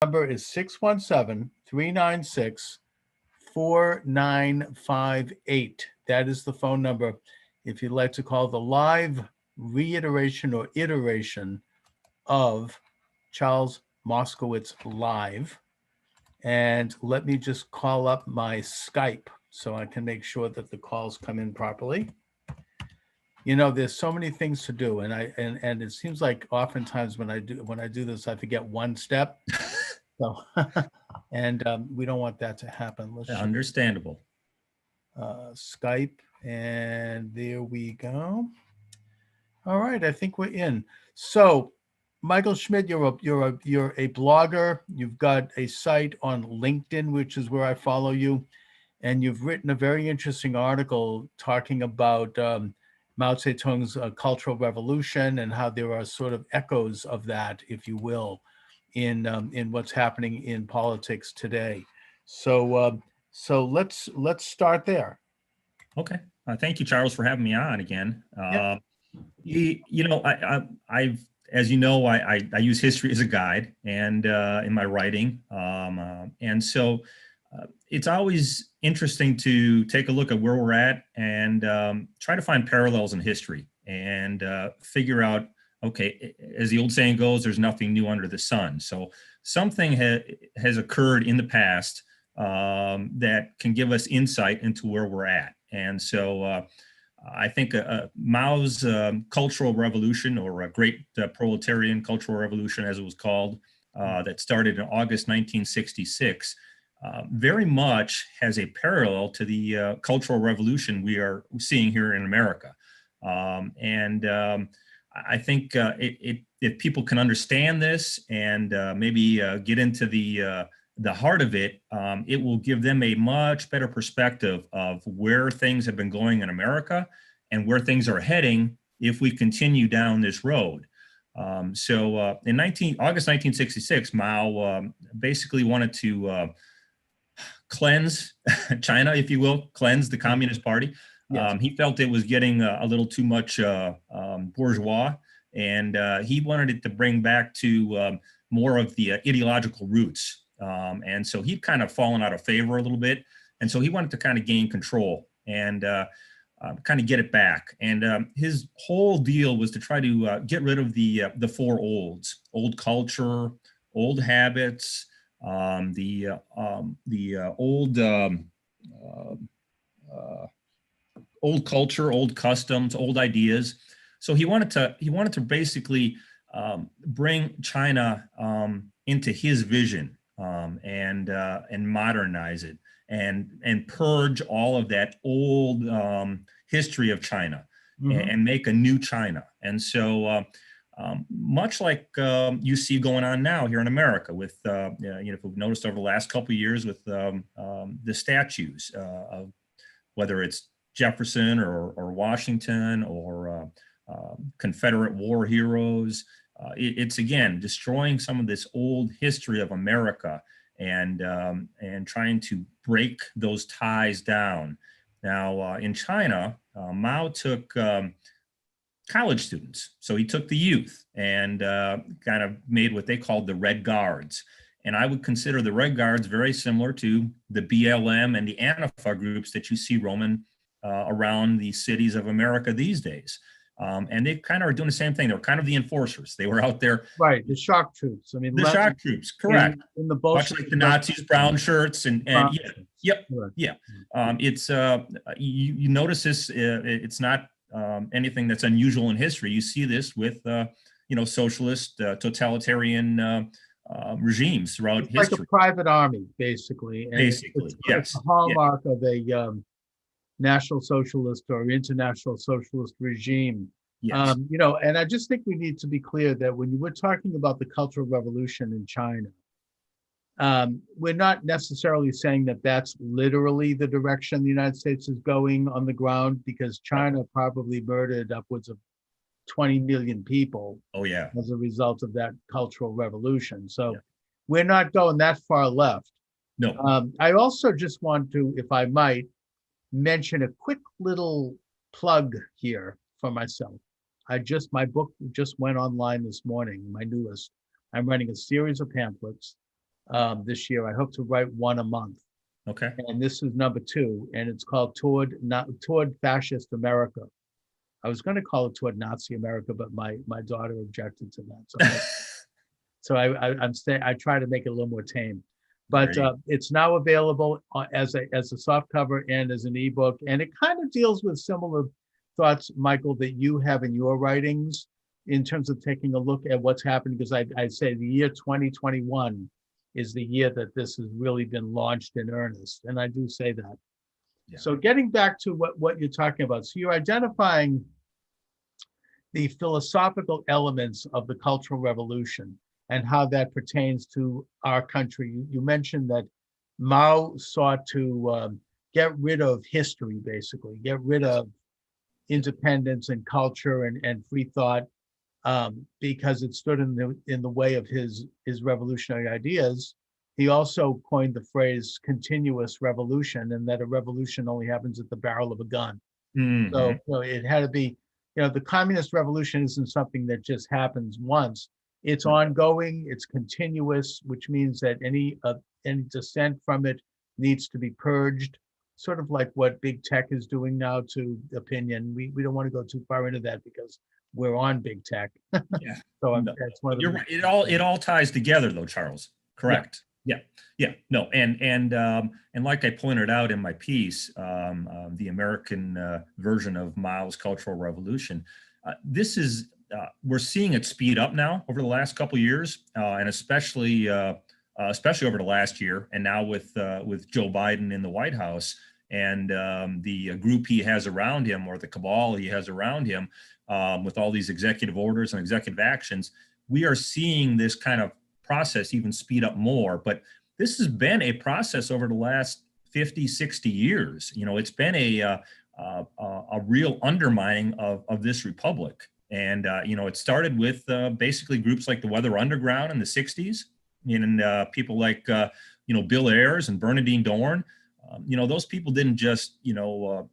Number is 617-396-4958. That is the phone number if you'd like to call the live reiteration or iteration of Charles Moscowitz Live. And let me just call up my Skype so I can make sure that the calls come in properly. You know, there's so many things to do, and it seems like oftentimes when I do this, I forget one step. So, and we don't want that to happen. Let's Understandable. Skype, and there we go. All right, I think we're in. So, Michael Schmidt, you're a blogger. You've got a site on LinkedIn, which is where I follow you, and you've written a very interesting article talking about Mao Zedong's Cultural Revolution and how there are sort of echoes of that, if you will, in what's happening in politics today. So let's start there. Okay. Thank you, Charles, for having me on again. Yeah. I've as you know, I use history as a guide and in my writing, and so it's always interesting to take a look at where we're at and try to find parallels in history and figure out, okay, as the old saying goes, there's nothing new under the sun. So something has occurred in the past that can give us insight into where we're at. And so I think Mao's Cultural Revolution, or a Great Proletarian Cultural Revolution, as it was called, that started in August 1966, very much has a parallel to the Cultural Revolution we are seeing here in America. I think if people can understand this and maybe get into the heart of it, it will give them a much better perspective of where things have been going in America and where things are heading if we continue down this road. In August 1966, Mao basically wanted to cleanse China, if you will, cleanse the Communist Party. Yes. He felt it was getting a little too much bourgeois, and he wanted it to bring back to more of the ideological roots. And so he'd kind of fallen out of favor a little bit. And so he wanted to kind of gain control and kind of get it back. And his whole deal was to try to get rid of the four olds: old culture, old habits, old culture, old customs, old ideas. So he wanted to basically bring China into his vision and modernize it and purge all of that old history of China, mm-hmm. and make a new China. And so much like you see going on now here in America with, if we've noticed over the last couple of years with the statues of whether it's Jefferson or Washington or Confederate war heroes, it's again destroying some of this old history of America and trying to break those ties down. Now in China, Mao took college students, so he took the youth and kind of made what they called the Red Guards. And I would consider the Red Guards very similar to the BLM and the Antifa groups that you see roaming around the cities of America these days. And they kind of are doing the same thing. They were kind of the enforcers. They were out there. Right, the shock troops. I mean, the shock troops, correct. In the much like the Nazis, brown shirts and yeah, yep, Correct. Yeah. It's you notice this. It's not anything that's unusual in history. You see this with socialist, totalitarian regimes throughout it's history. Like a private army, basically. And basically, it's a hallmark of a National Socialist or international socialist regime. Yes. And I just think we need to be clear that when we're talking about the Cultural Revolution in China, we're not necessarily saying that that's literally the direction the United States is going on the ground, because China probably murdered upwards of 20 million people. Oh, yeah. As a result of that Cultural Revolution. So we're not going that far left. No. I also just want to, if I might, mention a quick little plug here for myself. My book just went online this morning, my newest. I'm writing a series of pamphlets this year. I hope to write one a month. Okay. And this is number 2, and it's called Toward Fascist America. I was going to call it Toward Nazi America, but my daughter objected to that. So I try to make it a little more tame. But it's now available as a soft cover and as an ebook, and it kind of deals with similar thoughts, Michael, that you have in your writings in terms of taking a look at what's happening. Because I say the year 2021 is the year that this has really been launched in earnest, and I do say that. Yeah. So getting back to what you're talking about, so you're identifying the philosophical elements of the Cultural Revolution and how that pertains to our country. You mentioned that Mao sought to get rid of history, basically, get rid of independence and culture and free thought, because it stood in the way of his revolutionary ideas. He also coined the phrase continuous revolution, and that a revolution only happens at the barrel of a gun. Mm-hmm. So it had to be, the communist revolution isn't something that just happens once. It's ongoing, it's continuous, which means that any dissent from it needs to be purged, sort of like what big tech is doing now to opinion. We don't want to go too far into that because we're on big tech. Yeah. So that's one of the. You're right. It all ties together, though, Charles. Correct. Yeah. No, and like I pointed out in my piece, the American version of Mao's Cultural Revolution, this is. We're seeing it speed up now over the last couple of years, and especially over the last year, and now with Joe Biden in the White House and the group he has around him, or the cabal he has around him, with all these executive orders and executive actions, we are seeing this kind of process even speed up more. But this has been a process over the last 50, 60 years. It's been a real undermining of this republic. And, it started with basically groups like the Weather Underground in the 60s, and people like, Bill Ayers and Bernardine Dohrn. Those people didn't just, go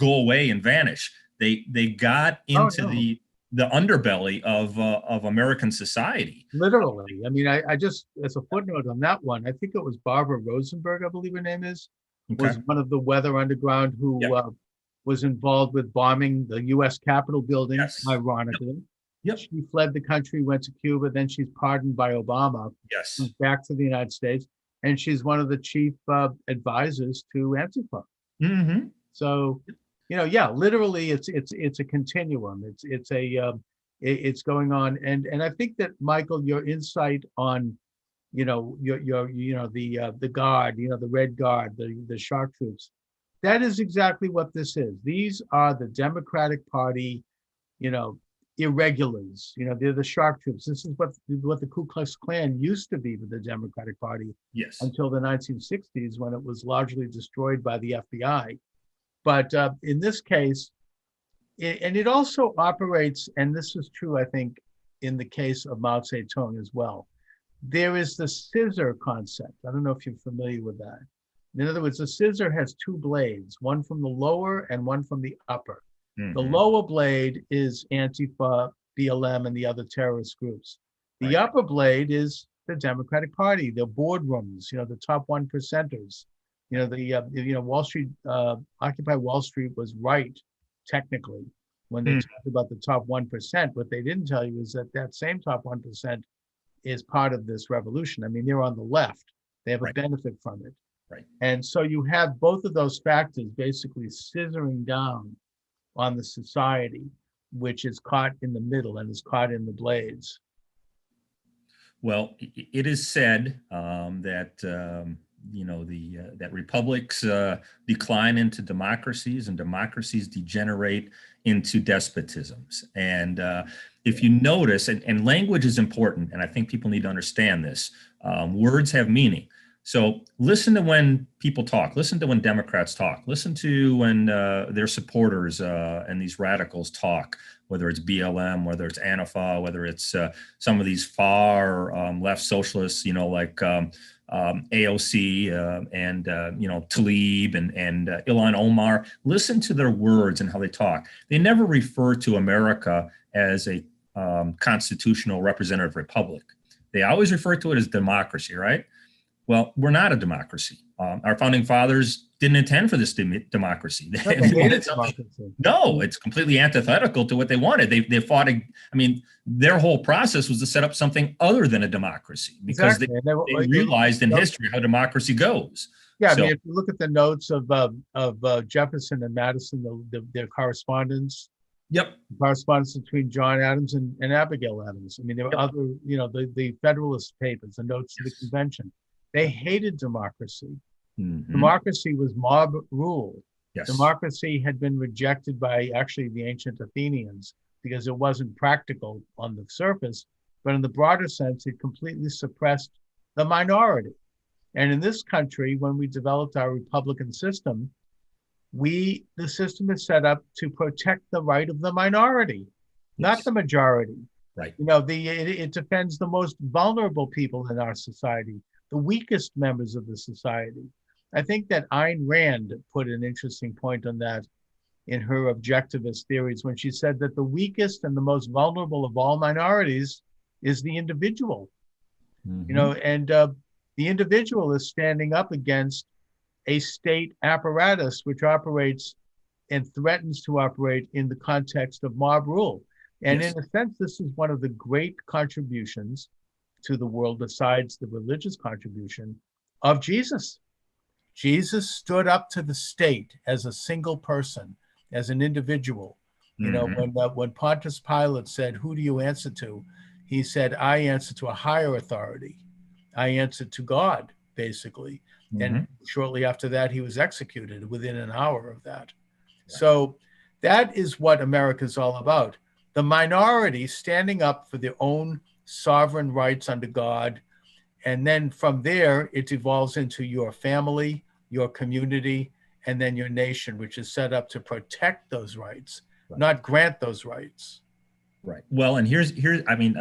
away and vanish. They got into the underbelly of American society. Literally. I mean, I just, as a footnote on that one, I think it was Barbara Rosenberg, I believe her name is, was one of the Weather Underground who was involved with bombing the U.S. Capitol building, ironically. Yep. She fled the country, went to Cuba, then she's pardoned by Obama. Yes. Went back to the United States, and she's one of the chief advisors to Antifa. Mm-hmm. So, literally, it's a continuum. It's going on, and I think that, Michael, your insight on, the Guard, the Red Guard, the shock troops. That is exactly what this is. These are the Democratic Party, irregulars. They're the shock troops. This is what the Ku Klux Klan used to be for the Democratic Party. Yes. Until the 1960s, when it was largely destroyed by the FBI. But in this case, it also operates, and this is true, I think, in the case of Mao Zedong as well. There is the scissor concept. I don't know if you're familiar with that. In other words, the scissor has 2 blades, one from the lower and one from the upper. Mm-hmm. The lower blade is Antifa, BLM, and the other terrorist groups. The upper blade is the Democratic Party, the boardrooms, the top 1%ers. Wall Street, Occupy Wall Street was right, technically, when they talked about the top 1%. What they didn't tell you is that same top 1% is part of this revolution. I mean, they're on the left. They have a benefit from it. Right. And so you have both of those factors basically scissoring down on the society, which is caught in the middle and is caught in the blades. Well, it is said that that republics decline into democracies, and democracies degenerate into despotisms. And if you notice, and language is important, and I think people need to understand this. Words have meaning. So listen to when people talk, listen to when Democrats talk, listen to when their supporters and these radicals talk, whether it's BLM, whether it's Antifa, whether it's some of these far left socialists, like AOC and Tlaib and Ilhan Omar. Listen to their words and how they talk. They never refer to America as a constitutional representative republic. They always refer to it as democracy, right? Well, we're not a democracy. Our founding fathers didn't intend for this democracy. No, they hated democracy. No, it's completely antithetical to what they wanted. They fought. I mean, their whole process was to set up something other than a democracy because Exactly. they realized in history how democracy goes. Yeah, So, I mean, if you look at the notes of Jefferson and Madison, their correspondence. Yep. Correspondence between John Adams and Abigail Adams. I mean, there were other, the Federalist Papers, the notes to the convention. They hated democracy. Mm-hmm. Democracy was mob rule. Yes. Democracy had been rejected by actually the ancient Athenians because it wasn't practical on the surface, but in the broader sense, it completely suppressed the minority. And in this country, when we developed our republican system, the system is set up to protect the right of the minority, not the majority. Right. It defends the most vulnerable people in our society, the weakest members of the society. I think that Ayn Rand put an interesting point on that in her objectivist theories when she said that the weakest and the most vulnerable of all minorities is the individual. Mm-hmm. The individual is standing up against a state apparatus which operates and threatens to operate in the context of mob rule. And in a sense, this is one of the great contributions to the world, besides the religious contribution, of Jesus. Jesus stood up to the state as a single person, as an individual. When Pontius Pilate said, "Who do you answer to?" He said, "I answer to a higher authority. I answer to God," basically. Mm-hmm. And shortly after that, he was executed within an hour of that. Yeah. So that is what America is all about. The minority standing up for their own sovereign rights under God. And then from there, it evolves into your family, your community, and then your nation, which is set up to protect those rights, not grant those rights. Right. Well, and here's I mean,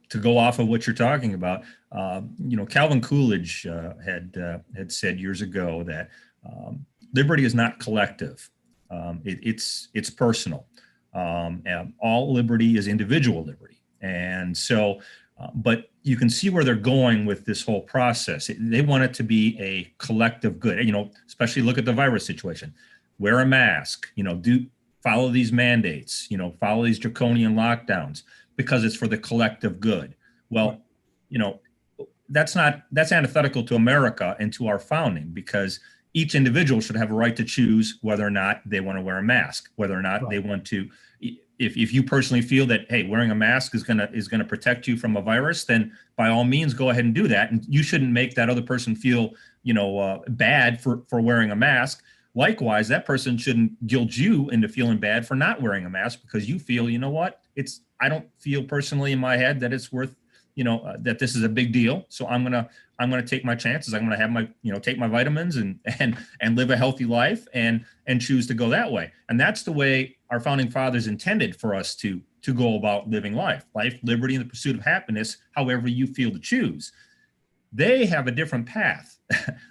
to go off of what you're talking about, Calvin Coolidge had said years ago that liberty is not collective; it's personal. And all liberty is individual liberty, and so, but you can see where they're going with this whole process. They want it to be a collective good. Especially look at the virus situation. Wear a mask. Follow these mandates, follow these draconian lockdowns because it's for the collective good. Well, that's antithetical to America and to our founding, because each individual should have a right to choose whether or not they want to wear a mask, whether or not they want to. If you personally feel that, hey, wearing a mask is gonna protect you from a virus, then by all means go ahead and do that. And you shouldn't make that other person feel, bad for wearing a mask. Likewise, that person shouldn't guilt you into feeling bad for not wearing a mask because you feel, I don't feel personally in my head that it's worth, that this is a big deal. So I'm gonna take my chances. I'm gonna have my, take my vitamins and live a healthy life and choose to go that way. And that's the way our founding fathers intended for us to go about living life, liberty, and the pursuit of happiness, however you feel to choose. They have a different path.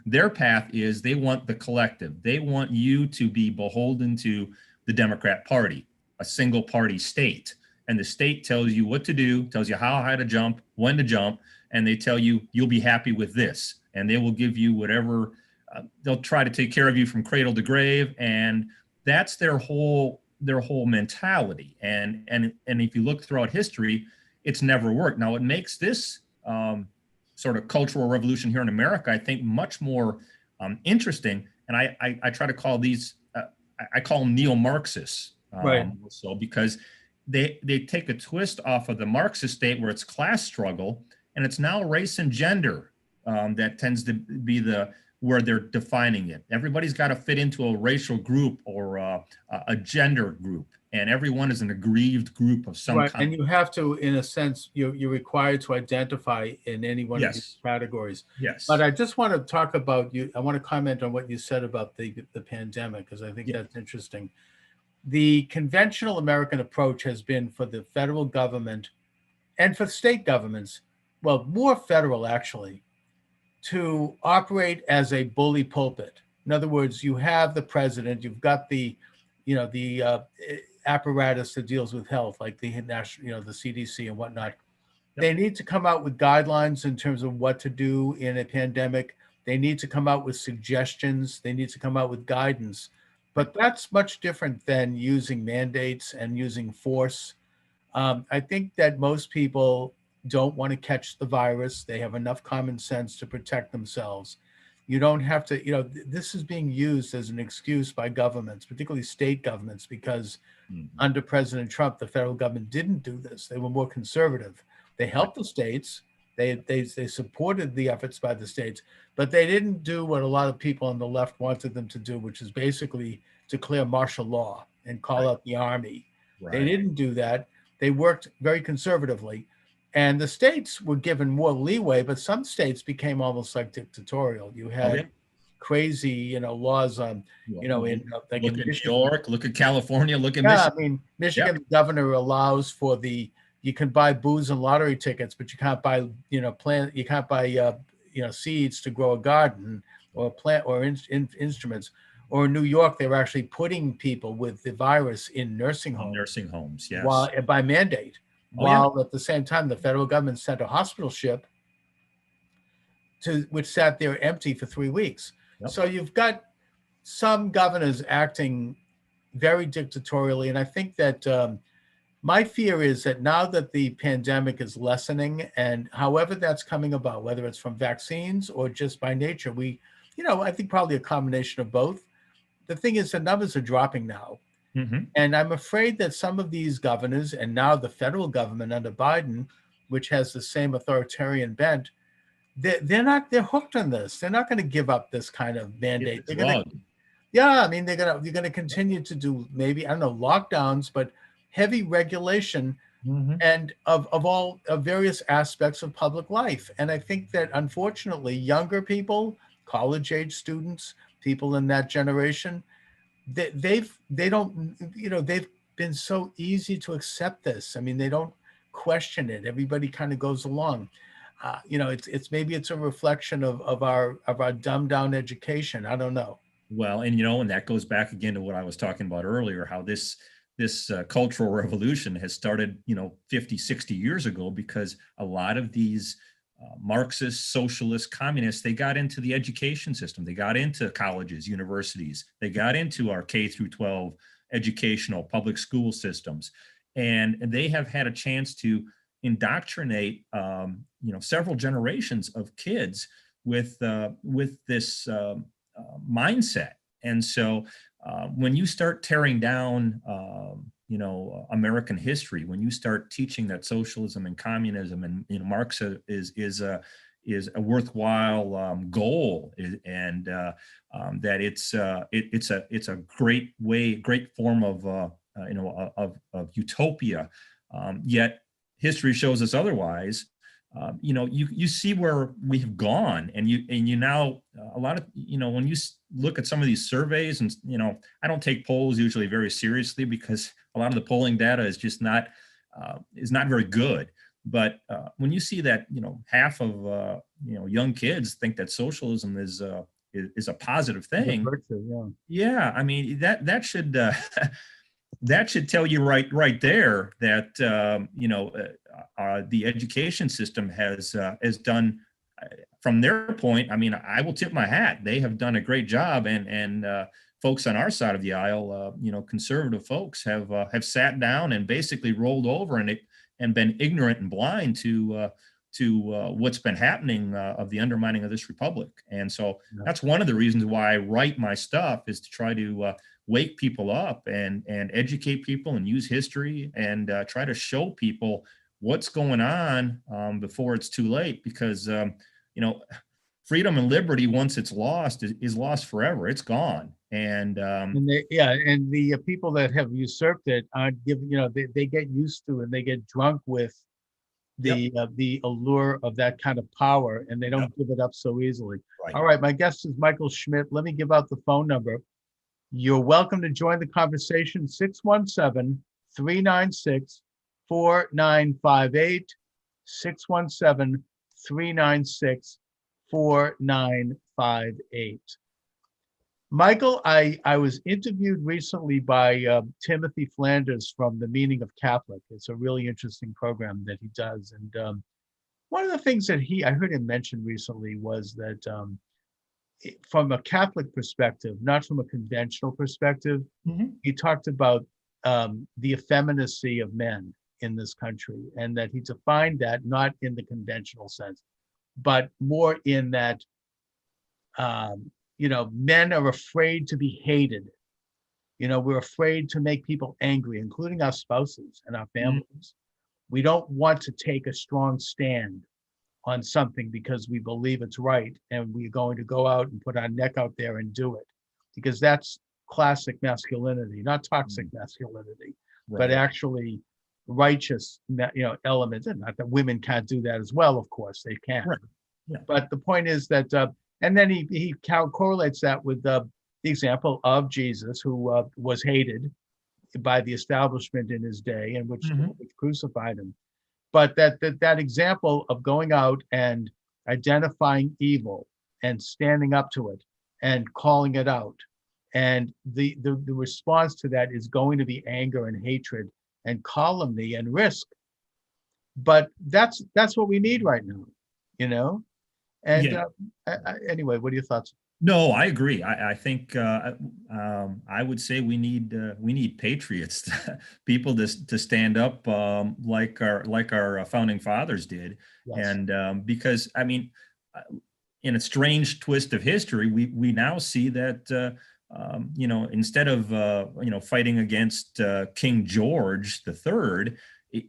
Their path is they want the collective. They want you to be beholden to the Democrat Party, a single party state. And the state tells you what to do, tells you how high to jump, when to jump, and they tell you you'll be happy with this. And they will give you whatever, they'll try to take care of you from cradle to grave. And that's their whole mentality. And if you look throughout history, it's never worked. Now, it makes this sort of cultural revolution here in America, I think, much more interesting. And I try to call these, I call them neo-Marxists. So because they take a twist off of the Marxist state where it's class struggle, and it's now race and gender that tends to be where they're defining it. Everybody's got to fit into a racial group or a gender group. And everyone is an aggrieved group of some kind. And you have to, in a sense, you're required to identify in any one of these categories. Yes. But I just want to talk about I want to comment on what you said about the pandemic, because I think that's interesting. The conventional American approach has been for the federal government and for state governments, well, more federal actually, to operate as a bully pulpit. In other words, you have the president, you've got the apparatus that deals with health, like the national, the CDC and whatnot. They need to come out with guidelines in terms of what to do in a pandemic. They need to come out with suggestions. They need to come out with guidance. Right. But that's much different than using mandates and using force. I think that most people don't want to catch the virus. They have enough common sense to protect themselves. You don't have to, this is being used as an excuse by governments, particularly state governments, because Mhm. under President Trump, the federal government didn't do this. They were more conservative. They Right. helped the states. They supported the efforts by the states, but they didn't do what a lot of people on the left wanted them to do, which is basically declare martial law and call Right. out the army. They Right. didn't do that. They worked very conservatively, and the states were given more leeway, but some states became almost like dictatorial. You Oh, had yeah. crazy, laws on, Well, in like look in at New Michigan. York, look at California, look at Yeah, I Michigan. mean, Yep. Michigan governor allows for you can buy booze and lottery tickets, but you can't buy, you can't buy, seeds to grow a garden or plant or instruments. Or in New York, they were actually putting people with the virus in nursing In homes nursing homes. while Yes. by mandate, Oh, yeah. while at the same time, the federal government sent a hospital ship which sat there empty for 3 weeks. Yep. So you've got some governors acting very dictatorially. And I think that my fear is that now that the pandemic is lessening, and however that's coming about, whether it's from vaccines or just by nature, I think probably a combination of both. The thing is, the numbers are dropping now. Hmm. And I'm afraid that some of these governors, and now the federal government under Biden, which has the same authoritarian bent, they're hooked on this. They're not going to give up this kind of It's mandate. a They're going to drug. Yeah, I mean, they're gonna continue to do, maybe, I don't know, lockdowns, but heavy regulation Hmm. and of all of various aspects of public life. And I think that unfortunately, younger people, college age students, people in that generation, they don't, they've been so easy to accept this. I mean, they don't question it. Everybody kind of goes along. It's maybe it's a reflection of our dumbed down education. I don't know. Well, and that goes back again to what I was talking about earlier, how this cultural revolution has started, 50, 60 years ago, because a lot of these Marxist, socialist, communists, they got into the education system. They got into colleges, universities. They got into our K through 12 educational public school systems. And they have had a chance to indoctrinate, several generations of kids with this mindset. And so when you start tearing down, American history, when you start teaching that socialism and communism and Marx is a worthwhile goal, and that it's a great form of utopia. Yet history shows us otherwise. You see where we have gone, and you now a lot of when you look at some of these surveys, and I don't take polls usually very seriously, because a lot of the polling data is not very good. But when you see that half of young kids think that socialism is a positive The thing, virtue, yeah. yeah, I mean that should that should tell you right there that the education system has done, from their point. I mean, I will tip my hat. They have done a great job, and folks on our side of the aisle, conservative folks, have sat down and basically rolled over and been ignorant and blind to what's been happening, of the undermining of this republic. And so Yeah. that's one of the reasons why I write my stuff, is to try to wake people up and educate people and use history, and try to show people what's going on, before it's too late. Because freedom and liberty, once it's lost, is lost forever. It's gone. And And the people that have usurped it aren't given, they get used to, and they get drunk with yep, the allure of that kind of power, and they yep, don't give it up so easily. right. All right, my guest is Michael Schmidt. Let me give out the phone number. You're welcome to join the conversation, 617-396-4958, 617-396-4958. Michael, I was interviewed recently by Timothy Flanders from The Meaning of Catholic. It's a really interesting program that he does. And one of the things that I heard him mention recently was that from a Catholic perspective, not from a conventional perspective, Mhm. he talked about the effeminacy of men in this country, and that he defined that not in the conventional sense, but more in that men are afraid to be hated. We're afraid to make people angry, including our spouses and our Mhm. families. We don't want to take a strong stand on something because we believe it's right, and we're going to go out and put our neck out there and do it, because that's classic masculinity, not toxic masculinity, but Right. actually righteous, elements. And not that women can't do that as well, of course they can. Right. Yeah. But the point is that, and then he correlates that with the example of Jesus, who was hated by the establishment in his day, and Mhm. which crucified him. But that example of going out and identifying evil and standing up to it and calling it out, and the response to that is going to be anger and hatred and calumny and risk. But that's what we need right now, you know. And Yeah. anyway, what are your thoughts? No, I agree. I think I would say we need patriots, people to stand up like our founding fathers did, Yes. and because I mean, uh, in a strange twist of history, we now see that instead of fighting against King George III,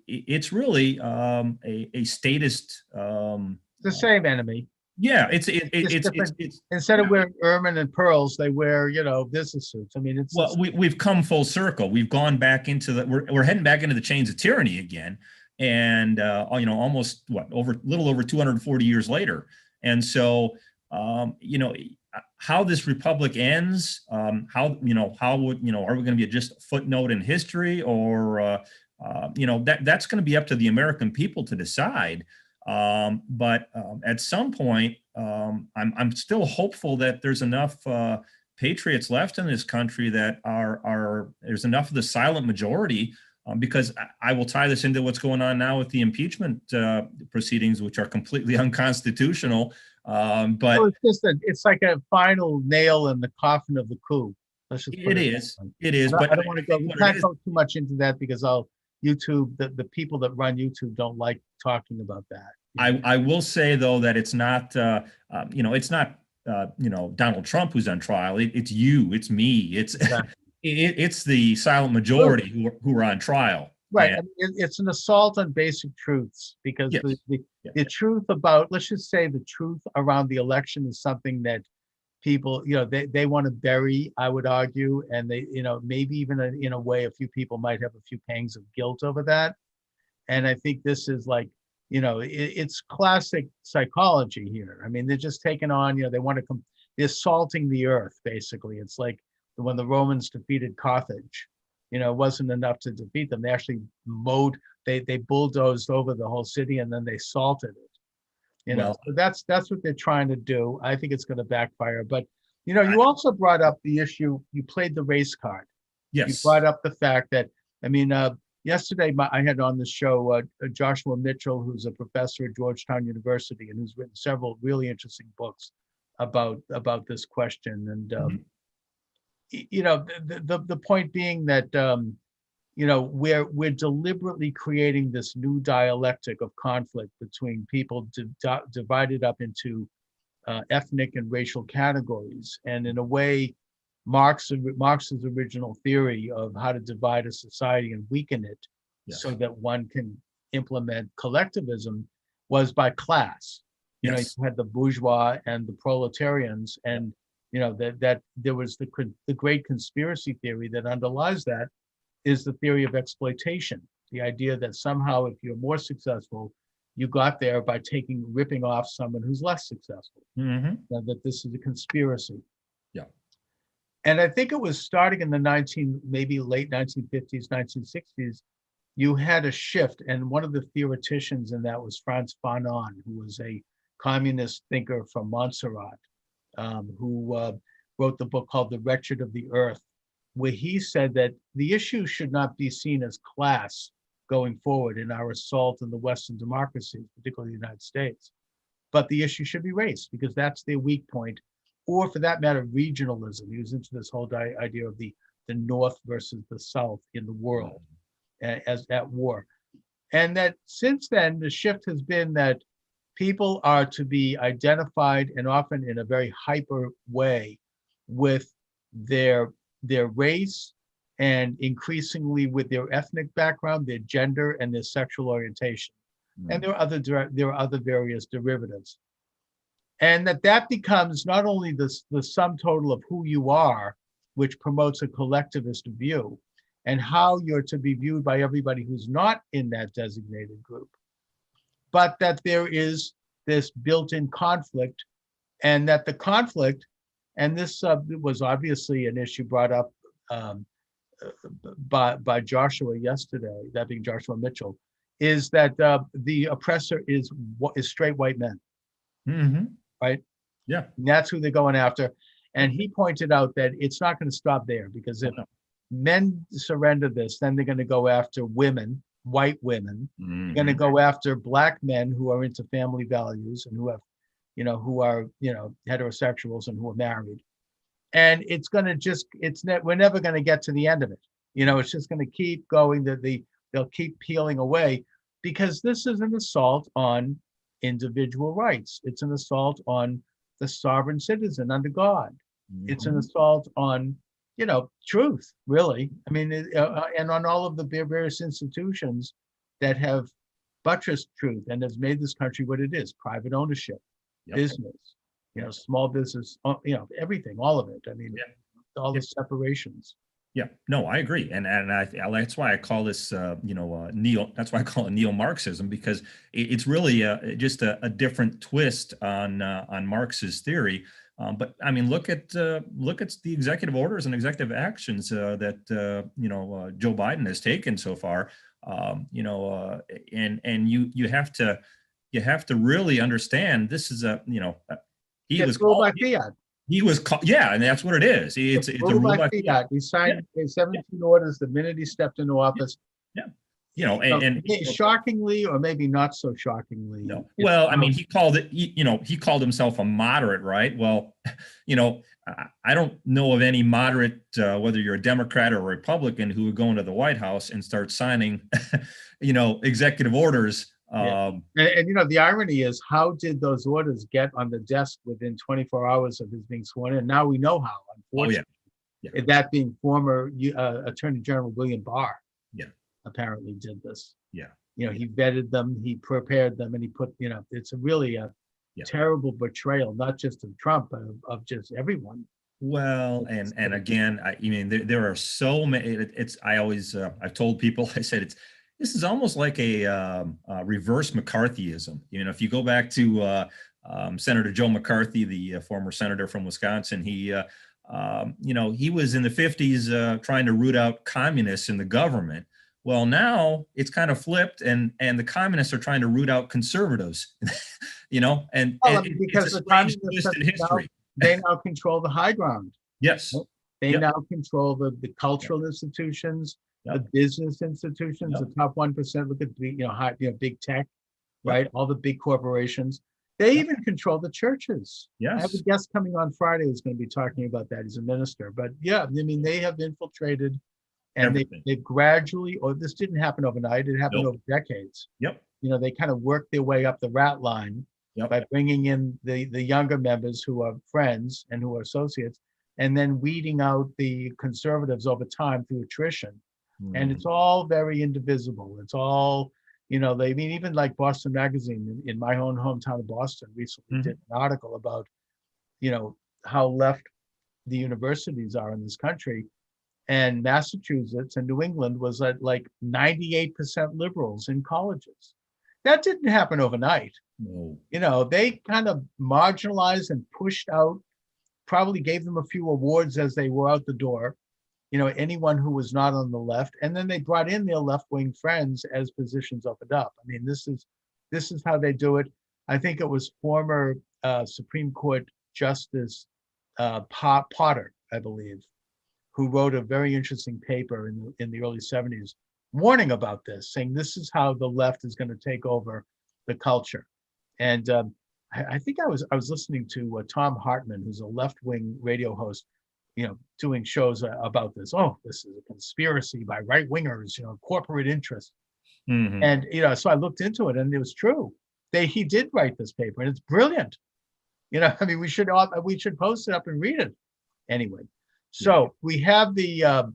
it's really a statist. The same enemy. Yeah, It's different. it's Instead of yeah. wearing ermine and pearls, they wear, business suits. I mean, it's Well, this. we've come full circle. We've gone back into we're heading back into the chains of tyranny again, and almost over a little over 240 years later. And so, how this republic ends, how would are we going to be just a footnote in history, or that's going to be up to the American people to decide. But at some point, I'm still hopeful that there's enough patriots left in this country that are there's enough of the silent majority, because I will tie this into what's going on now with the impeachment proceedings, which are completely unconstitutional. So But it's like a final nail in the coffin of the coup. Let's just put it it that is, way. it is. I But don't want to I go. think We what it can't is, go too much into that because YouTube. The people that run YouTube don't like talking about that. I will say though that it's not it's not Donald Trump who's on trial. It's you, it's me, Exactly. it's the silent majority who are on trial. Right. And I mean, it's an assault on basic truths, because yes, yeah, the truth about, let's just say, the truth around the election is something that people, they want to bury, I would argue. And they, maybe even in a way, a few people might have a few pangs of guilt over that. And I think this is like, it's classic psychology here. I mean, they're just taking on, they want to come, they're assaulting the earth, basically. It's like when the Romans defeated Carthage, it wasn't enough to defeat them. They actually they bulldozed over the whole city, and then they salted it. well, So that's what they're trying to do. I think it's going to backfire. But I, you also brought up the issue. You played the race card. You brought yes, up the fact that, I mean, yesterday I had on the show Joshua Mitchell, who's a professor at Georgetown University and who's written several really interesting books about this question. And mhm, the point being that we're deliberately creating this new dialectic of conflict between people divided up into ethnic and racial categories. And in a way, Marx's original theory of how to divide a society and weaken it so yes, that one can implement collectivism was by class. You yes, had the bourgeois and the proletarians, yeah, and that there was the great conspiracy theory that underlies that is the theory of exploitation. The idea that somehow, if you're more successful, you got there by ripping off someone who's less successful. hmm, That this is a conspiracy. yeah, And I think it was starting in maybe late 1950s, 1960s, you had a shift. And one of the theoreticians in that was Frantz Fanon, who was a communist thinker from Montserrat, who wrote the book called The Wretched of the Earth, where he said that the issue should not be seen as class going forward in our assault on the Western democracies, particularly the United States, but the issue should be race, because that's their weak point, or for that matter, regionalism. He was into this whole idea of the North versus the South in the world as at war. And that since then, the shift has been that people are to be identified, and often in a very hyper way, with their race, and increasingly with their ethnic background, their gender, and their sexual orientation. And there are other various derivatives. And that becomes not only the sum total of who you are, which promotes a collectivist view, and how you're to be viewed by everybody who's not in that designated group, but that there is this built-in conflict, and that the conflict, and this was obviously an issue brought up by Joshua yesterday, that being Joshua Mitchell, is that the oppressor is straight white men, right? Yeah. And that's who they're going after. And he pointed out that it's not going to stop there, because if men surrender this, then they're going to go after women, white women. They're going to go after black men who are into family values and who have, who are, heterosexuals and who are married. And it's going to just, we're never going to get to the end of it. It's just going to keep going, they'll keep peeling away, because this is an assault on individual rights. It's an assault on the sovereign citizen under God. It's an assault on, truth, really. I mean, and on all of the various institutions that have buttressed truth and has made this country what it is: private ownership, business, small business, everything, all of it. I mean, all the separations. Yeah, no, I agree, and that's why I call this, that's why I call it neo-Marxism, because it's really just a different twist on Marx's theory. But I mean, look at the executive orders and executive actions that Joe Biden has taken so far. And you have to really understand, this is he was ruled by fiat. He was and that's what it is. It's a rule by fiat. He signed 17 orders the minute he stepped into office. And shockingly, or maybe not so shockingly. No. Well, I mean, he called himself a moderate, right? Well, I don't know of any moderate, whether you're a Democrat or a Republican, who would go into the White House and start signing, executive orders. And the irony is, how did those orders get on the desk within 24 hours of his being sworn in? Now we know how, unfortunately. That being former Attorney General William Barr. Apparently did this. He vetted them, he prepared them, and he put, it's really a terrible betrayal, not just of Trump, but of just everyone. Well, and again, I mean, there are so many. I've told people, I said, this is almost like a reverse McCarthyism. If you go back to Senator Joe McCarthy, the former senator from Wisconsin, he was in the 50s trying to root out communists in the government. Well, now it's kind of flipped, and the communists are trying to root out conservatives, and because the communists in history. They now control the high ground. Yes. They now control the cultural institutions, the business institutions, the top 1%. Look at big tech, right? All the big corporations. They even control the churches. Yes. I have a guest coming on Friday who's going to be talking about that. He's a minister. But they have infiltrated. And they've gradually, this didn't happen overnight, it happened over decades. They kind of worked their way up the rat line by bringing in the younger members who are friends and who are associates, and then weeding out the conservatives over time through attrition. And it's all very indivisible. It's all, even like Boston Magazine in my own hometown of Boston recently did an article about, how left the universities are in this country. And Massachusetts and New England was at like 98% liberals in colleges. That didn't happen overnight. No. They kind of marginalized and pushed out, probably gave them a few awards as they were out the door, anyone who was not on the left. And then they brought in their left-wing friends as positions opened up. I mean, this is how they do it. I think it was former Supreme Court Justice Potter, I believe, who wrote a very interesting paper in the early 70s warning about this, saying this is how the left is going to take over the culture. And I think I was listening to Tom Hartman, who's a left-wing radio host, doing shows about this. Oh, this is a conspiracy by right-wingers, corporate interests. Mhm. And so I looked into it, and it was true. He did write this paper, and it's brilliant. I mean, we should post it up and read it anyway. So we have the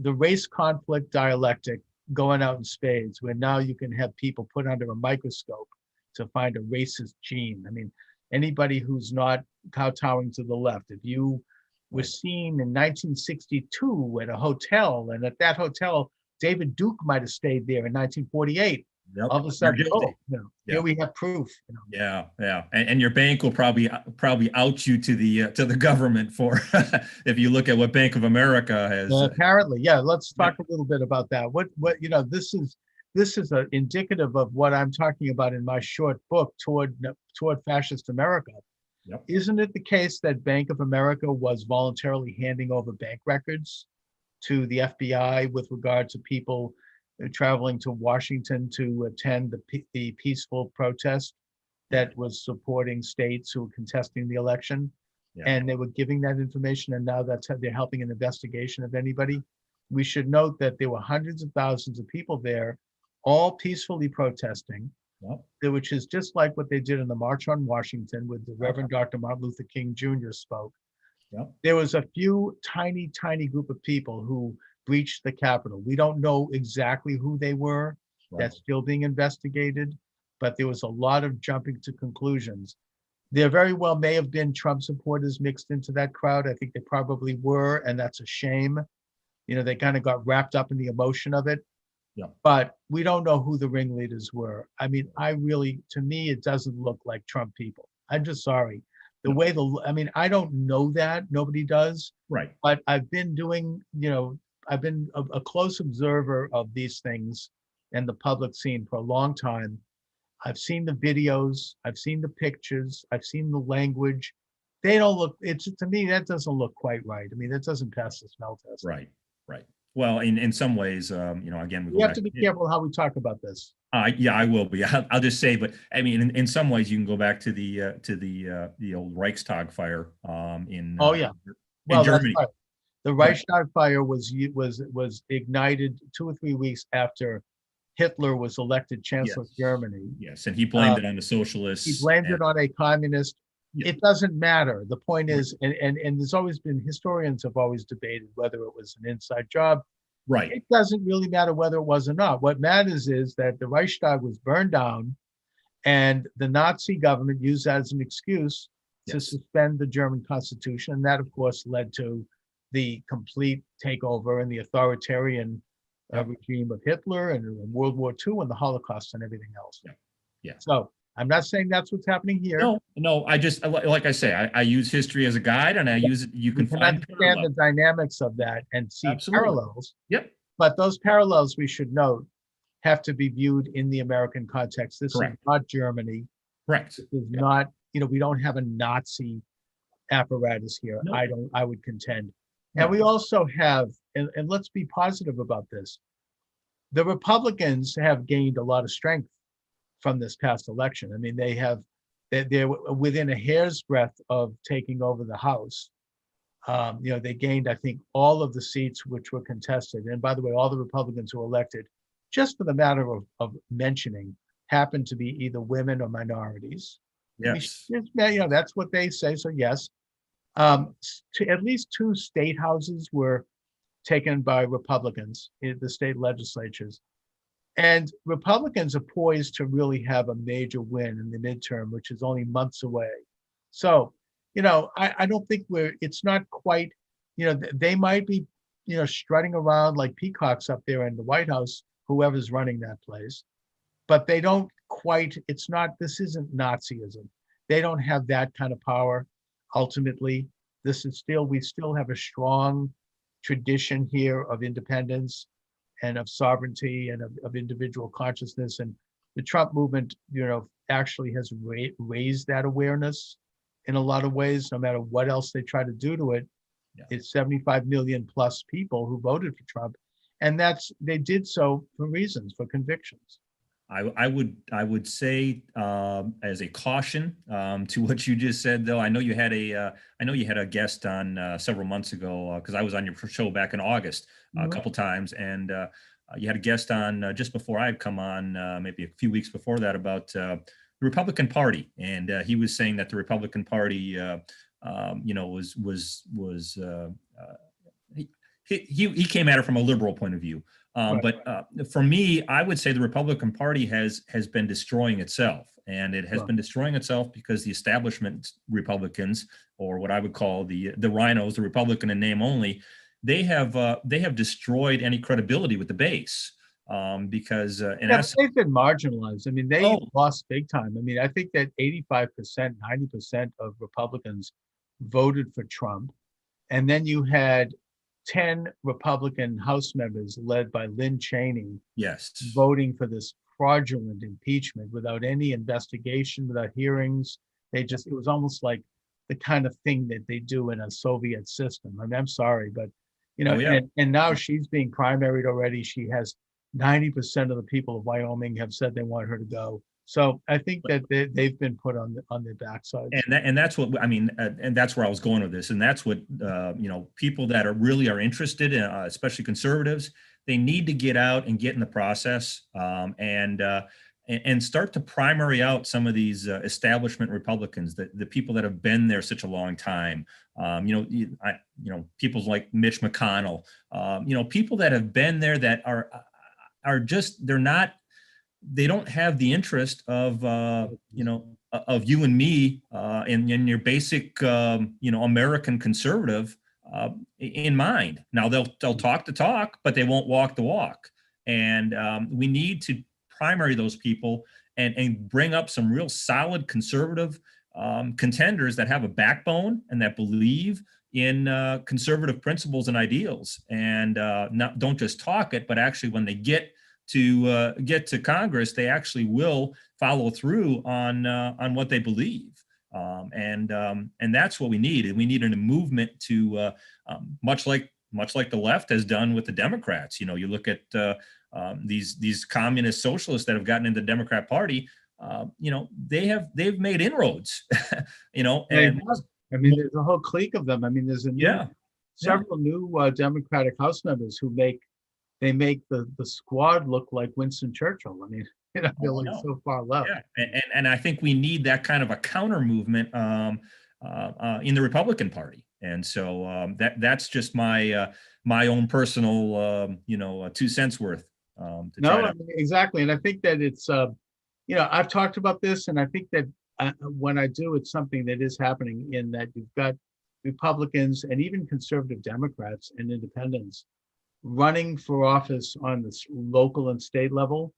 race conflict dialectic going out in spades, where now you can have people put under a microscope to find a racist gene. I mean, anybody who's not kowtowing to the left, if you were seen in 1962 at a hotel, and at that hotel, David Duke might have stayed there in 1948. Yep. All of a sudden, Yep. Here we have proof. Yeah, and your bank will probably out you to the government for if you look at what Bank of America has. Apparently, yeah. Let's talk a little bit about that. What this is indicative of what I'm talking about in my short book, Toward Fascist America. Yep. Isn't it the case that Bank of America was voluntarily handing over bank records to the FBI with regard to people traveling to Washington to attend the peaceful protest that was supporting states who were contesting the election? And they were giving that information, and now they're helping an investigation of anybody. We should note that there were hundreds of thousands of people there, all peacefully protesting, which is just like what they did in the March on Washington with the Reverend Dr. Martin Luther King Jr. spoke. There was a few tiny group of people who breached the Capitol. We don't know exactly who they were. That's still being investigated, but there was a lot of jumping to conclusions. There very well may have been Trump supporters mixed into that crowd. I think they probably were, and that's a shame. They kind of got wrapped up in the emotion of it. But we don't know who the ringleaders were. I mean, to me, it doesn't look like Trump people. I'm just sorry. I don't know that. Nobody does. Right. But I've been doing, I've been a close observer of these things and the public scene for a long time. I've seen the videos, I've seen the pictures, I've seen the language. They don't look, to me, that doesn't look quite right. I mean, that doesn't pass the smell test. Right. Well, in some ways, again, we have to be careful how we talk about this. Yeah, I will be. I'll just say, but I mean, in some ways, you can go back to the old Reichstag fire in Germany. Right. The Reichstag fire was ignited 2 or 3 weeks after Hitler was elected Chancellor of Germany. Yes, and he blamed it on the socialists. He blamed it on a communist. It doesn't matter. The point is, and there's always been, historians have always debated whether it was an inside job. Right. It doesn't really matter whether it was or not. What matters is that the Reichstag was burned down, and the Nazi government used that as an excuse to suspend the German Constitution. And that, of course, led to the complete takeover and the authoritarian regime of Hitler, and World War II, and the Holocaust and everything else. So I'm not saying that's what's happening here. No. I just, like I say, I use history as a guide, and I use it. You can understand the dynamics of that and see parallels. Yep. But those parallels, we should note, have to be viewed in the American context. This is not Germany. Correct. This is not, we don't have a Nazi apparatus here. No. I would contend. No. And we also have, and let's be positive about this, the Republicans have gained a lot of strength from this past election. I mean, they're within a hair's breadth of taking over the House. They gained, I think, all of the seats which were contested. And by the way, all the Republicans who were elected, just for the matter of mentioning, happened to be either women or minorities. Yes. That's what they say. So yes, at least 2 state houses were taken by Republicans in the state legislatures. And Republicans are poised to really have a major win in the midterm, which is only months away. So, I don't think it's not quite, they might be, strutting around like peacocks up there in the White House, whoever's running that place, but they don't quite, this isn't Nazism. They don't have that kind of power. Ultimately, we still have a strong tradition here of independence and of sovereignty and of individual consciousness. And the Trump movement, actually has raised that awareness in a lot of ways, no matter what else they try to do to it. Yeah. It's 75 million plus people who voted for Trump. And they did so for reasons, for convictions. I would say as a caution to what you just said, though. I know you had a guest on several months ago, because I was on your show back in August a couple times, and you had a guest on just before I'd come on, maybe a few weeks before that, about the Republican Party, and he was saying that the Republican Party, he came at it from a liberal point of view. Right. But for me, I would say the Republican Party has been destroying itself, and it has been destroying itself because the establishment Republicans, or what I would call the rhinos, the Republican in name only, they have destroyed any credibility with the base, because they've been marginalized. I mean, they lost big time. I mean, I think that 85%, 90% of Republicans voted for Trump, and then you had 10 Republican House members led by Lynn Cheney, voting for this fraudulent impeachment without any investigation, without hearings. It was almost like the kind of thing that they do in a Soviet system. I mean, I'm sorry, but and now she's being primaried already. She has 90% of the people of Wyoming have said they want her to go. So I think that they've been put on their backside. And that's what I mean, and that's where I was going with this. And that's what people that are interested in, especially conservatives, they need to get out and get in the process, and start to primary out some of these establishment Republicans, the people that have been there such a long time. People like Mitch McConnell, people that have been there that are just, they don't have the interest of you and me in your basic American conservative in mind. Now they'll talk the talk, but they won't walk the walk. And we need to primary those people and bring up some real solid conservative contenders that have a backbone and that believe in conservative principles and ideals, and don't just talk it, but actually when they get to Congress, they actually will follow through on what they believe, and that's what we need. And we need a movement to much like the left has done with the Democrats. You look at these communist socialists that have gotten into the Democrat Party. They've made inroads. And I mean, there's a whole clique of them. I mean, there's several new Democratic House members who make the squad look like Winston Churchill. I mean, they're like so far left. Yeah, and I think we need that kind of a counter movement in the Republican Party. And so that's just my own personal 2 cents worth. Exactly, and I think that it's I've talked about this, and I think that when I do, it's something that is happening, in that you've got Republicans and even conservative Democrats and independents running for office on the local and state level,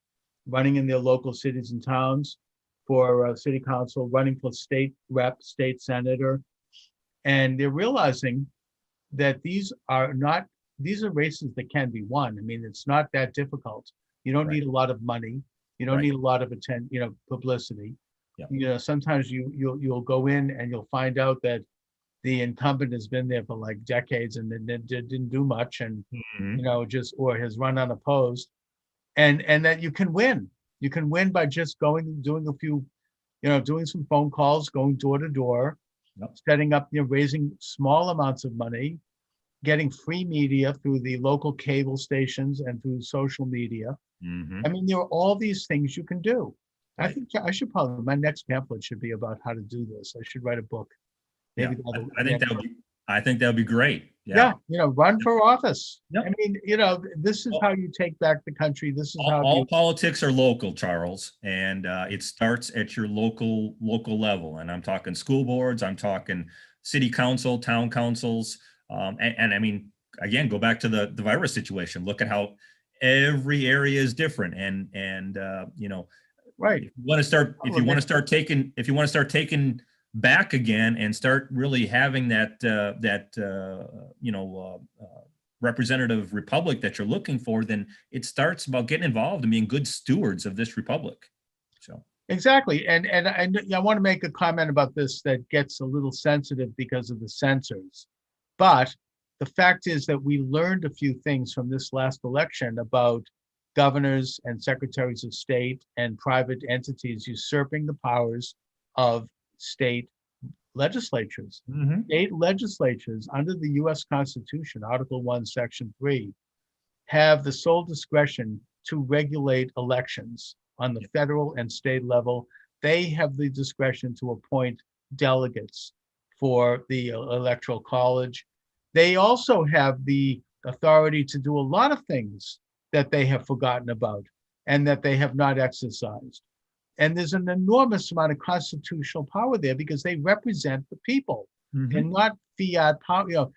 running in their local cities and towns for city council, running for state rep, state senator. And they're realizing that these are races that can be won. I mean, it's not that difficult. You don't need a lot of money. You don't need a lot of publicity. Yeah. Sometimes you'll go in and you'll find out that the incumbent has been there for like decades and then didn't do much, and or has run unopposed, and that you can win. You can win by just doing a few, doing some phone calls, going door to door, setting up, raising small amounts of money, getting free media through the local cable stations and through social media. I mean, there are all these things you can do. Right. I think my next pamphlet should be about how to do this. I should write a book. Maybe I think that would be great. Yeah. Run for office. Yep. I mean, this is how you take back the country. This is how all politics are local, Charles, and it starts at your local level. And I'm talking school boards. I'm talking city council, town councils, and I mean, again, go back to the virus situation. Look at how every area is different, and right. If you want to start taking back again and start really having that representative republic that you're looking for, then it starts about getting involved and being good stewards of this republic. So Exactly. And I want to make a comment about this that gets a little sensitive because of the censors. But the fact is that we learned a few things from this last election about governors and secretaries of state and private entities usurping the powers of state legislatures. Hmm. State legislatures under the US Constitution, Article 1, Section 3, have the sole discretion to regulate elections on the federal and state level. They have the discretion to appoint delegates for the electoral college. They also have the authority to do a lot of things that they have forgotten about and that they have not exercised. And there's an enormous amount of constitutional power there because they represent the people Hmm. and not fiat power.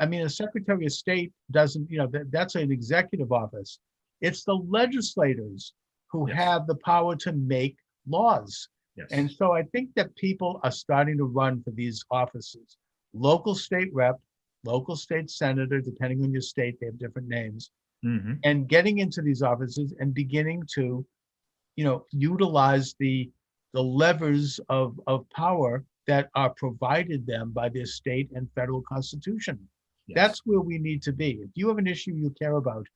I mean, a Secretary of State doesn't, that's an executive office. It's the legislators who Yes. have the power to make laws. Yes. And so I think that people are starting to run for these offices. Local state rep, local state senator, depending on your state, they have different names, Hmm. and getting into these offices and beginning to utilize the levers of power that are provided them by their state and federal constitution. Yes. That's where we need to be. If you have an issue you care about,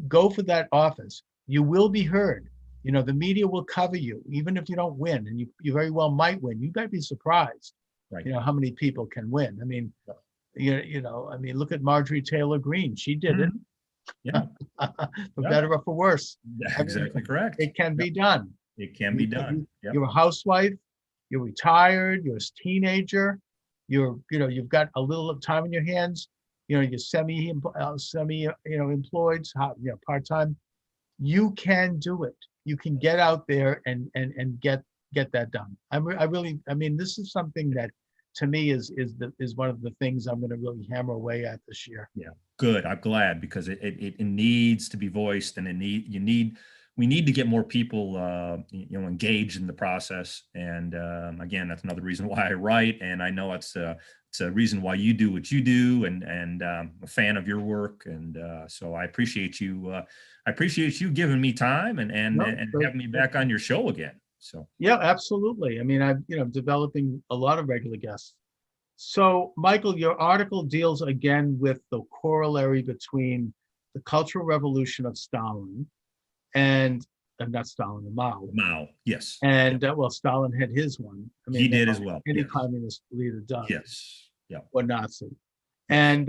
go for that office. You will be heard. The media will cover you, even if you don't win, and you very well might win. You might be surprised, Right. how many people can win. I mean, Yep. look at Marjorie Taylor Greene. She did it, Yeah. for Yeah. better or for worse. Exactly correct. It can be Yep. done. It can be done. Yep. You're a housewife, you're retired, you're a teenager, you've got a little time in your hands, you're semi employed, part-time. You can do it. You can get out there and get that done. I mean, this is something that to me is one of the things I'm going to really hammer away at this year. Yeah, good. I'm glad because it needs to be voiced, and we need to get more people engaged in the process. And again, that's another reason why I write, and I know it's a reason why you do what you do, and I'm a fan of your work, and so I appreciate you. I appreciate you giving me time and having me back on your show again. So yeah, absolutely. I mean, I'm developing a lot of regular guests. So, Michael, your article deals again with the corollary between the Cultural Revolution of Stalin and not Stalin, Mao. Mao, yes. And well, Stalin had his one. I mean, he did as well. Any Yes. communist leader does. Yes. Yeah. Or Nazi. And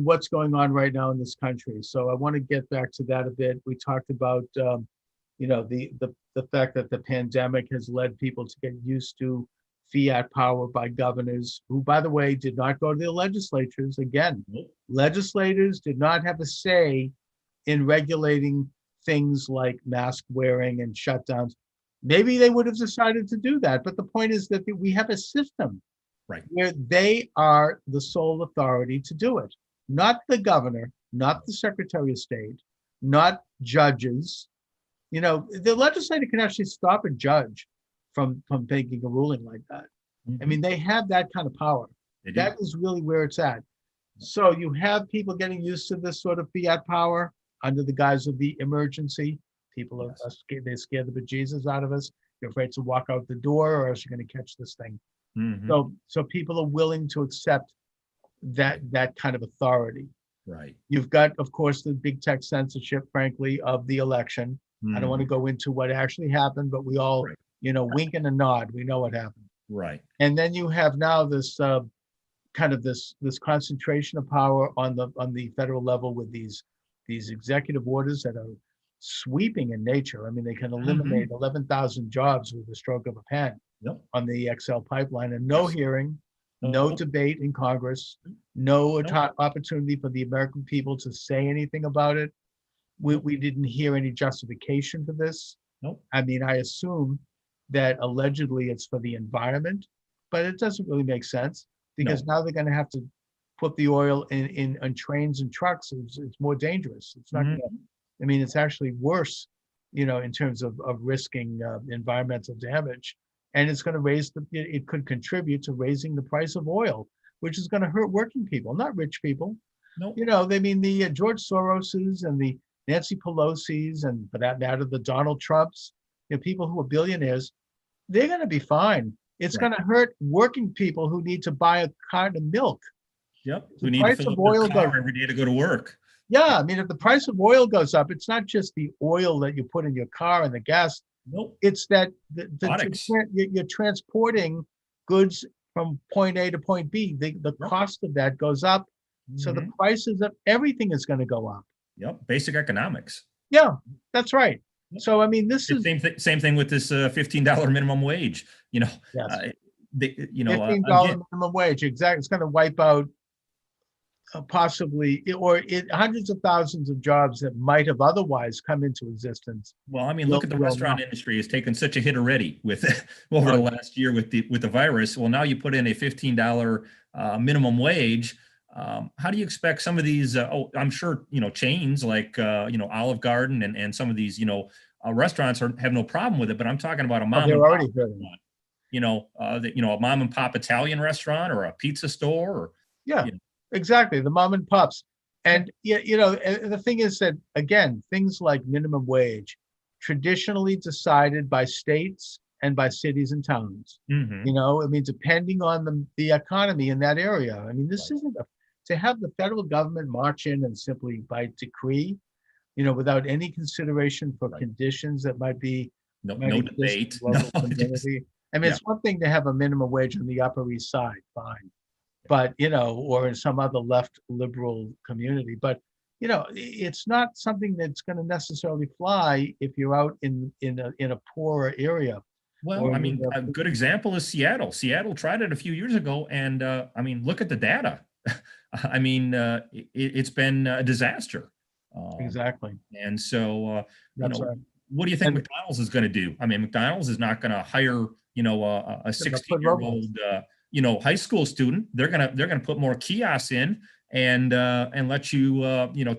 what's going on right now in this country. So I want to get back to that a bit. We talked about the fact that the pandemic has led people to get used to fiat power by governors who, by the way, did not go to the legislatures. Again, Nope. legislators did not have a say in regulating things like mask wearing and shutdowns. Maybe they would have decided to do that. But the point is that we have a system Right. where they are the sole authority to do it, not the governor, not the secretary of state, not judges. The legislature can actually stop a judge from making a ruling like that. I mean, they have that kind of power. That is really where it's at. So you have people getting used to this sort of fiat power under the guise of the emergency. People are scared, they scare the bejesus out of us. You're afraid to walk out the door or else you're going to catch this thing. Mm-hmm. So people are willing to accept that Mm-hmm. kind of authority. Right. You've got, of course, the big tech censorship, frankly, of the election. Mm-hmm. I don't want to go into what actually happened, but we all, Right. Wink and a nod. We know what happened. Right. And then you have now this kind of this concentration of power on the federal level with these executive orders that are sweeping in nature. I mean, they can eliminate Mm-hmm. 11,000 jobs with the stroke of a pen. Yep. On the XL pipeline, and no Yes. hearing, No. no debate in Congress, no No. opportunity for the American people to say anything about it. We didn't hear any justification for this. Nope. I mean, I assume that allegedly it's for the environment, but it doesn't really make sense because now they're going to have to put the oil in on trains and trucks. It's more dangerous. It's not. Mhm. I mean, it's actually worse, in terms of risking environmental damage. And it's going to it could contribute to raising the price of oil, which is going to hurt working people, not rich people. Nope. They mean the George Soroses and the Nancy Pelosi's and for that matter, the Donald Trumps, people who are billionaires, they're going to be fine. It's Right. going to hurt working people who need to buy a carton of milk. Yep. The Who need to price fill of up their oil goes. car every day to go to work. Yeah, I mean, if the price of oil goes up, it's not just the oil that you put in your car and the gas. Nope. It's that Products. you're transporting goods from point A to point B. The Yep. cost of that goes up. So the Mhm. prices of everything is going to go up. Yep. Basic economics. Yeah, that's right. Yep. So, I mean, this is, Same thing with this $15 minimum wage. You know, yes, $15 again, minimum wage. Exactly. It's going to wipe out possibly, or hundreds of thousands of jobs that might have otherwise come into existence. well, I mean, Will look at the will restaurant not. industry has taken such a hit already with over Oh, the last year with the virus. Well, now you put in a $15 minimum wage. How do you expect some of these? I'm sure chains like Olive Garden and some of these restaurants have no problem with it. But I'm talking about a Oh, mom they're and pop already hurting. a mom and pop Italian restaurant or a pizza store or Yeah, you know, exactly. The mom and pops. And the thing is that, again, things like minimum wage, traditionally decided by states and by cities and towns. mhm, I mean, depending on the economy in that area. I mean, this right. isn't to have the federal government march in and simply by decree, without any consideration for Right. conditions that might No exist in debate. the No, local just community. I mean, yeah. it's one thing to have a minimum wage on the Upper East Side, fine, but or in some other left liberal community, but it's not something that's going to necessarily fly if you're out in a poorer area. Well, Or I in mean, a good example is Seattle. Seattle tried it a few years ago, and I mean, look at the data. I mean, it's been a disaster. Um, exactly, and so, that's right. what do you think And McDonald's is going to do? I mean, McDonald's is not going to hire, a they'll put robots. 16-year-old, high school student. They're gonna put more kiosks in and let you,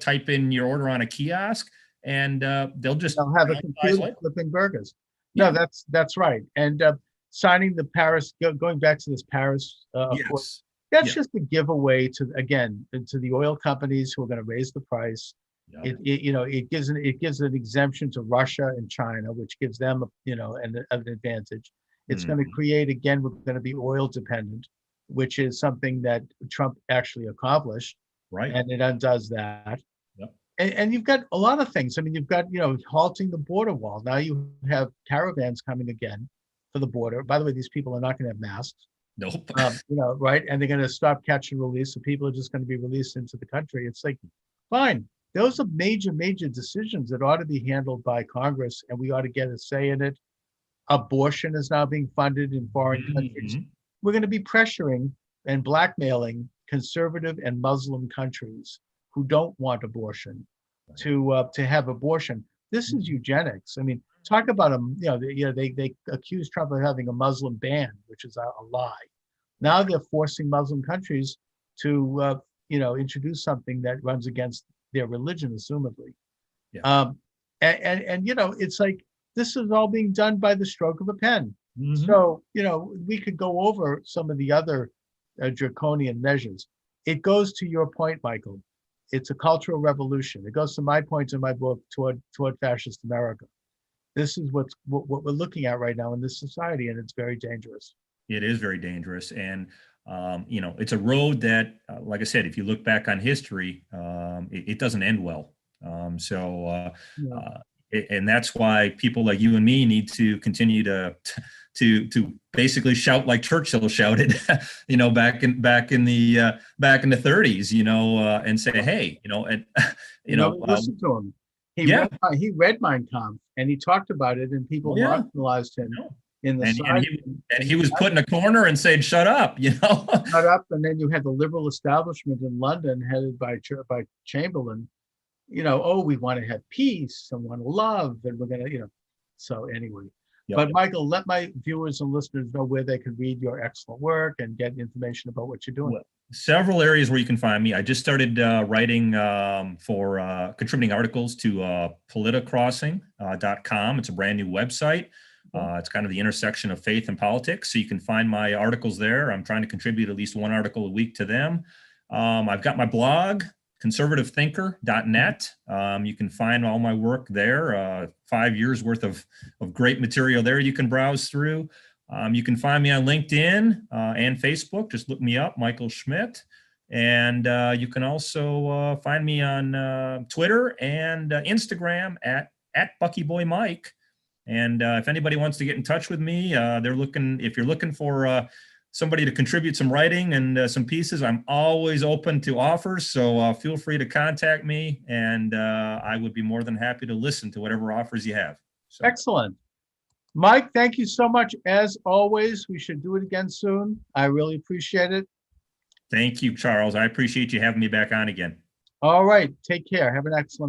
type in your order on a kiosk, and they'll just They'll have a downsize computer labor. flipping burgers. No, Yeah. that's right. And signing the Paris, going back to this Paris Accord, Yes. that's Yeah. just a giveaway to the oil companies who are going to raise the price. Yeah. It gives an exemption to Russia and China, which gives them an advantage. It's going to Mhm. create, again, we're going to be oil dependent, which is something that Trump actually accomplished, Right. and it undoes that. Yep. And you've got a lot of things. I mean, you've got halting the border wall. Now you have caravans coming again for the border. By the way, these people are not going to have masks. Nope. Right? And they're going to stop catch and release. So people are just going to be released into the country. It's like, fine. Those are major, major decisions that ought to be handled by Congress, and we ought to get a say in it. Abortion is now being funded in foreign countries. Mhm. We're going to be pressuring and blackmailing conservative and Muslim countries who don't want abortion to have abortion. This is eugenics. I mean, talk about them. They accuse Trump of having a Muslim ban, which is a lie. Now they're forcing Muslim countries to introduce something that runs against their religion, assumedly. Yeah. And it's like this is all being done by the stroke of a pen. Mhm. So we could go over some of the other draconian measures. It goes to your point, Michael. It's a cultural revolution. It goes to my point in my book toward fascist America. This is what we're looking at right now in this society, and it's very dangerous. It is very dangerous. And, it's a road that, like I said, if you look back on history, it doesn't end well. Yeah. And that's why people like you and me need to continue to basically shout like Churchill shouted, back in the 30s, and say, hey, Listen to him. yeah, He read Mein Kampf, and he talked about it, and people well, yeah, marginalized him in the and side. he was put in a corner and said, shut up, Cut up, and then you had the liberal establishment in London headed by Chamberlain. We want to have peace and want to love, and we're going to, So anyway, Yep. but Michael, let my viewers and listeners know where they can read your excellent work and get information about what you're doing. Well, several areas where you can find me. I just started writing for contributing articles to politicrossing.com. It's a brand new website. It's kind of the intersection of faith and politics. So you can find my articles there. I'm trying to contribute at least one article a week to them. I've got my blog. conservativethinker.net. You can find all my work there, 5 years worth of great material there you can browse through. You can find me on LinkedIn and Facebook. Just look me up, Michael Schmidt. And you can also find me on Twitter and Instagram at BuckyBoyMike. And if anybody wants to get in touch with me, if you're looking for somebody to contribute some writing and some pieces, I'm always open to offers. So feel free to contact me, and I would be more than happy to listen to whatever offers you have. So. Excellent. Mike, thank you so much. As always, we should do it again soon. I really appreciate it. Thank you, Charles. I appreciate you having me back on again. All right. Take care. Have an excellent